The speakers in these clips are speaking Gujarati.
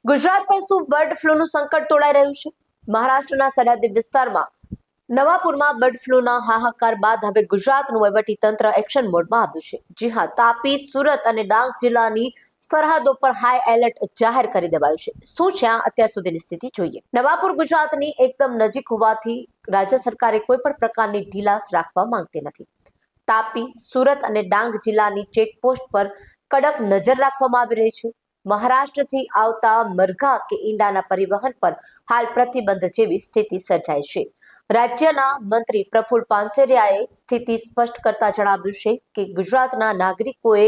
ગુજરાત પર શું બર્ડ ફ્લૂનું સંકટ તોડાઈ રહ્યું છે? મહારાષ્ટ્રના સરહદી વિસ્તારમાં નવાપુરમાં બર્ડ ફ્લૂના હાહાકાર બાદ હવે ગુજરાતનું વહીવટી તંત્ર એક્શન મોડમાં આવ્યું છે. જી હા, તાપી, સુરત અને ડાંગ જિલ્લાની સરહદો પર હાઈ એલર્ટ જાહેર કરી દેવાયું છે. શું છે અત્યાર સુધીની સ્થિતિ જોઈએ. નવાપુર ગુજરાતની એકદમ નજીક હોવાથી રાજ્ય સરકારે કોઈ પણ પ્રકારની ઢીલાસ રાખવા માંગતી નથી. તાપી, સુરત અને ડાંગ જિલ્લાની ચેકપોસ્ટ પર કડક નજર રાખવામાં આવી રહી છે. મહારાષ્ટ્રથી આવતા મરઘા કે ઈંડાના પરિવહન પર હાલ પ્રતિબંધ જેવી સ્થિતિ સર્જાઈ છે. રાજ્યના મંત્રી પ્રફુલ પાનસેરિયાએ સ્થિતિ સ્પષ્ટ કરતા જણાવ્યું છે કે ગુજરાતના નાગરિકોએ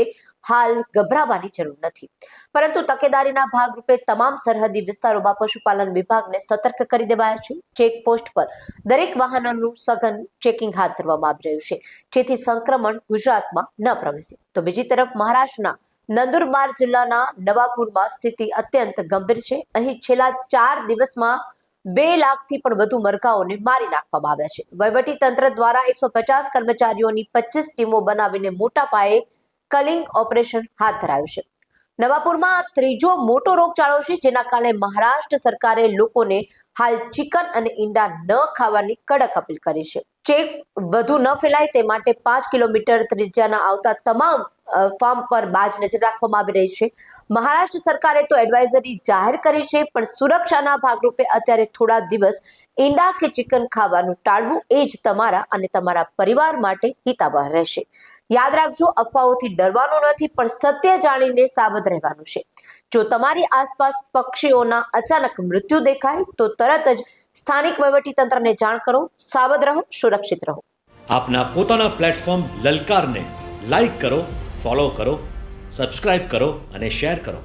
હાલ ગભરાવાની જરૂર નથી, પરંતુ તકેદારીના ભાગરૂપે તમામ સરહદી વિસ્તારોમાં પશુપાલન વિભાગને સતર્ક કરી દેવાયા છે. ચેકપોસ્ટ પર દરેક વાહનોનું સઘન ચેકિંગ હાથ ધરવામાં આવી રહ્યું છે, જેથી સંક્રમણ ગુજરાતમાં ન પ્રવેશે. તો બીજી તરફ મહારાષ્ટ્રના નંદુરબાર જિલ્લાના નવાપુરમાં સ્થિતિ અત્યંત ગંભીર છે. અહીં છેલ્લા 4 દિવસમાં 2 લાખથી પણ વધુ મરઘાઓને મારી નાખવામાં આવ્યા છે. વહીવટી તંત્ર દ્વારા 150 કર્મચારીઓની 25 ટીમો બનાવીને મોટા પાયે કલિંગ ઓપરેશન હાથ ધરાયું છે. નવાપુરમાં ત્રીજો મોટો રોગચાળો છે, જેના કારણે મહારાષ્ટ્ર સરકારે લોકોને હાલ ચિકન અને ઈંડા ન ખાવાની કડક અપીલ કરી છે. ચેપ વધુ ન ફેલાય તે માટે 5 કિલોમીટર ત્રિજ્યાના આવતા તમામ ફાર્મ પર બાજ નજર રાખવામાં આવી રહી છે. મહારાષ્ટ્ર સરકારે તો એડવાઇઝરી જાહેર કરી છે, પણ સુરક્ષાના ભાગરૂપે અત્યારે થોડા દિવસ ઈંડા કે ચિકન ખાવાનું ટાળવું એ જ તમારા અને તમારા પરિવાર માટે હિતાવહ રહેશે. યાદ રાખજો, અફવાઓથી ડરવાનું નથી, પણ સત્ય જાણીને સાવધ રહેવાનું છે. જો તમારી આસપાસ પક્ષીઓના અચાનક મૃત્યુ દેખાય તો તરત જ સ્થાનિક વહીવટી તંત્રને જાણ કરો. સાવધ રહો, સુરક્ષિત રહો. આપના પોતાના પ્લેટફોર્મ લલકારને લાઈક કરો, ફોલો કરો, સબસ્ક્રાઇબ કરો અને શેર કરો.